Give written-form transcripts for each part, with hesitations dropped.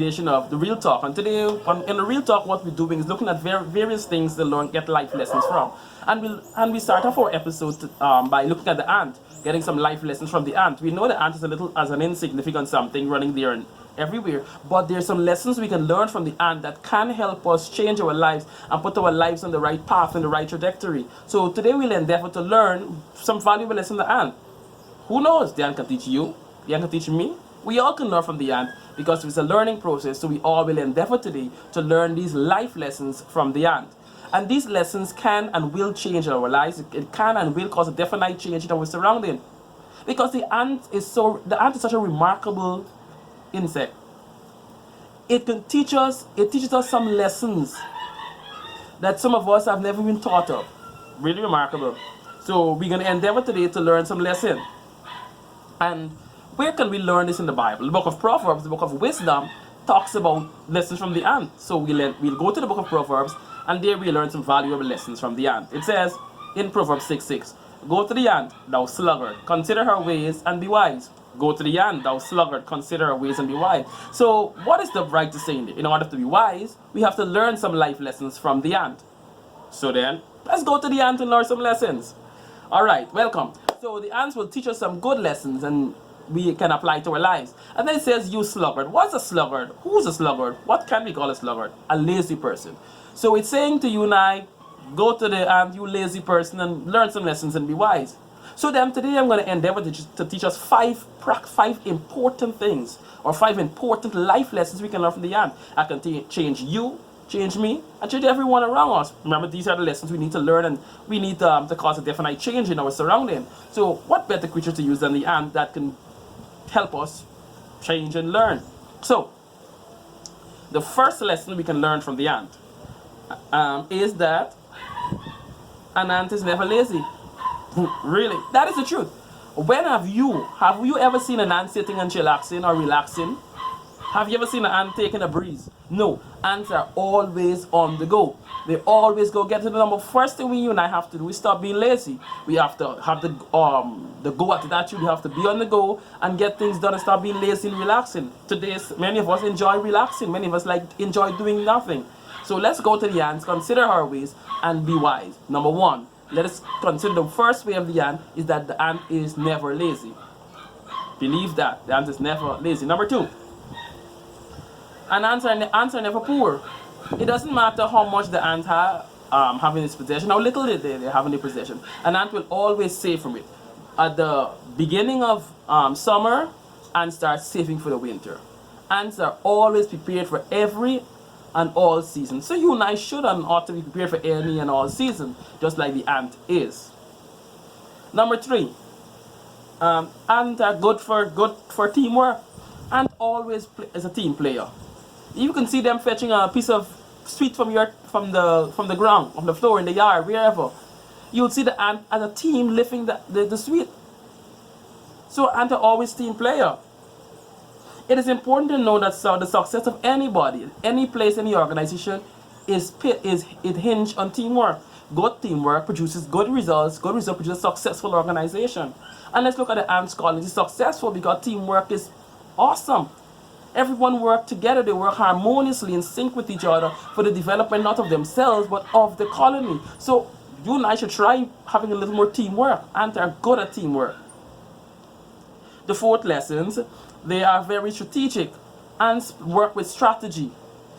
continuation of the Real Talk. And today, in the Real Talk, what we're doing is looking at various things to learn, get life lessons from. And we start off our episode by looking at the ant, getting some life lessons from the ant. We know the ant is as an insignificant something running there and everywhere, but there's some lessons we can learn from the ant that can help us change our lives and put our lives on the right path and the right trajectory. So today we'll endeavor to learn some valuable lessons from the ant. Who knows? The ant can teach you, the ant can teach me. We all can learn from the ant because it's a learning process, so we all will endeavor today to learn these life lessons from the ant. And these lessons can and will change our lives. It can and will cause a definite change in our surrounding. Because the ant is such a remarkable insect. It teaches us some lessons that some of us have never been taught of. Really remarkable. So we're going to endeavor today to learn some lessons. And where can we learn this in the Bible? The book of Proverbs, the book of wisdom, talks about lessons from the ant. So we'll go to the book of Proverbs, and there we learn some valuable lessons from the ant. It says in Proverbs 6:6, "Go to the ant, thou sluggard, consider her ways and be wise." Go to the ant, thou sluggard, consider her ways and be wise. So what is the writer saying there? In order to be wise, we have to learn some life lessons from the ant. So then, let's go to the ant and learn some lessons. All right, welcome. So the ants will teach us some good lessons and we can apply to our lives. And then it says, you sluggard. What's a sluggard? Who's a sluggard? What can we call a sluggard? A lazy person. So it's saying to you and I, go to the ant, you lazy person, and learn some lessons and be wise. So then today I'm going to endeavor to teach us five important things, or 5 important life lessons we can learn from the ant. I can change you, change me, and change everyone around us. Remember, these are the lessons we need to learn, and we need to cause a definite change in our surrounding. So what better creature to use than the ant that can help us change and learn? So the first lesson we can learn from the ant is that an ant is never lazy. Really, that is the truth. When have you ever seen an ant sitting and chillaxing or relaxing? Have you ever seen an ant taking a breeze? No, ants are always on the go. They always go get to the number. First thing you and I have to do is stop being lazy. We have to have the go at that. We have to be on the go and get things done and stop being lazy and relaxing. Today, many of us enjoy relaxing. Many of us enjoy doing nothing. So let's go to the ants, consider our ways, and be wise. Number 1, let us consider the first way of the ant is that the ant is never lazy. Believe that. The ant is never lazy. Number 2, ants are never poor. It doesn't matter how much the ant have in its possession, how little they have in their possession. An ant will always save from it. At the beginning of summer, ants start saving for the winter. Ants are always prepared for every and all seasons. So you and I should and ought to be prepared for any and all seasons, just like the ant is. Number 3, ants are good for teamwork. Ant always is a team player. You can see them fetching a piece of sweet from the ground, from the floor, in the yard, wherever. You'll see the ant as a team lifting the sweet. So ants are always team player. It is important to know that the success of anybody, any place, any organization is hinged on teamwork. Good teamwork produces good results. Good results produce a successful organization. And let's look at the ants colony. It's successful because teamwork is awesome. Everyone work together. They work harmoniously in sync with each other for the development not of themselves but of the colony. So you and I should try having a little more teamwork. Ants are good at teamwork. The 4th lessons, they are very strategic. Ants work with strategy.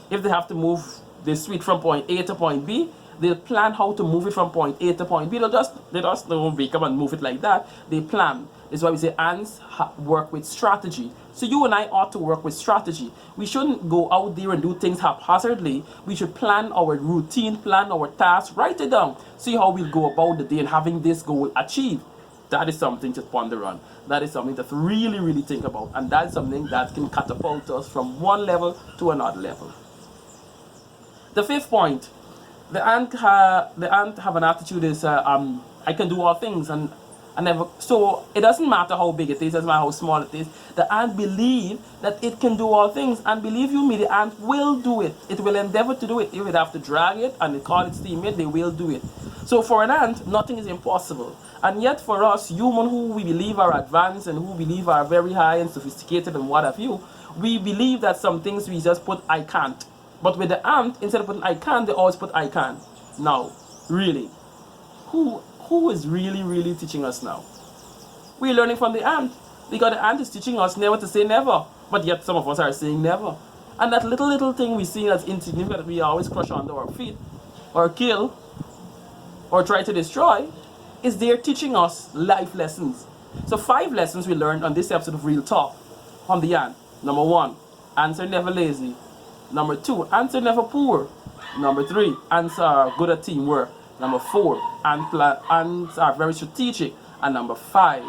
If they have to move the sweet from point A to point B, they'll plan how to move it from point A to point B. They just don't wake up and move it like that. They plan. That's why we say ants work with strategy. So you and I ought to work with strategy. We shouldn't go out there and do things haphazardly. We should plan our routine, plan our tasks, write it down. See how we'll go about the day and having this goal achieved. That is something to ponder on. That is something to really, really think about. And that's something that can catapult us from one level to another level. The 5th point, the ant have an attitude is, I can do all things. So it doesn't matter how big it is, it doesn't matter how small it is. The ant believe that it can do all things. And believe you me, the ant will do it. It will endeavor to do it. If it have to drag it and call its teammate, they will do it. So for an ant, nothing is impossible. And yet for us, human who we believe are advanced and who believe are very high and sophisticated and what have you, we believe that some things we just put I can't. But with the ant, instead of putting I can, they always put I can. Now, really, who is really teaching us now? We're learning from the ant, because the ant is teaching us never to say never, but yet some of us are saying never. And that little thing we see as insignificant, we always crush under our feet, or kill, or try to destroy, is there teaching us life lessons. So 5 lessons we learned on this episode of Real Talk from the ant. Number 1, ants are never lazy. Number 2, ants are never poor. Number 3, ants are good at teamwork. Number 4, ants are very strategic. And number 5,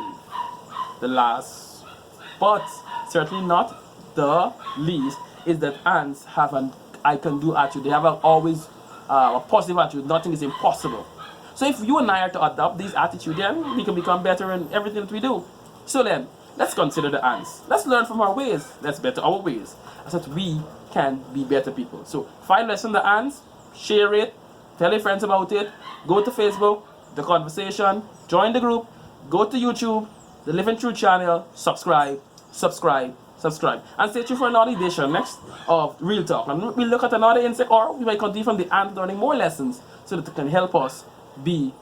the last, but certainly not the least, is that ants have an I can do attitude. They have always a positive attitude. Nothing is impossible. So if you and I are to adopt this attitude, then we can become better in everything that we do. So then, let's consider the ants. Let's learn from our ways. Let's better our ways, so that we can be better people. So 5 lessons on the ants. Share it. Tell your friends about it. Go to Facebook, the conversation. Join the group. Go to YouTube, the Living Truth channel. Subscribe. And stay tuned for another edition next of Real Talk. And we'll look at another insect, or we might continue from the ant learning more lessons, so that it can help us be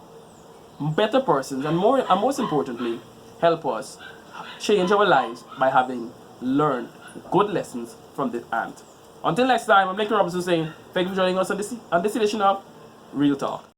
better persons, and most importantly, help us change our lives by having learned good lessons from the ant. Until next time, I'm Nick Robinson saying thank you for joining us on this edition of Real Talk.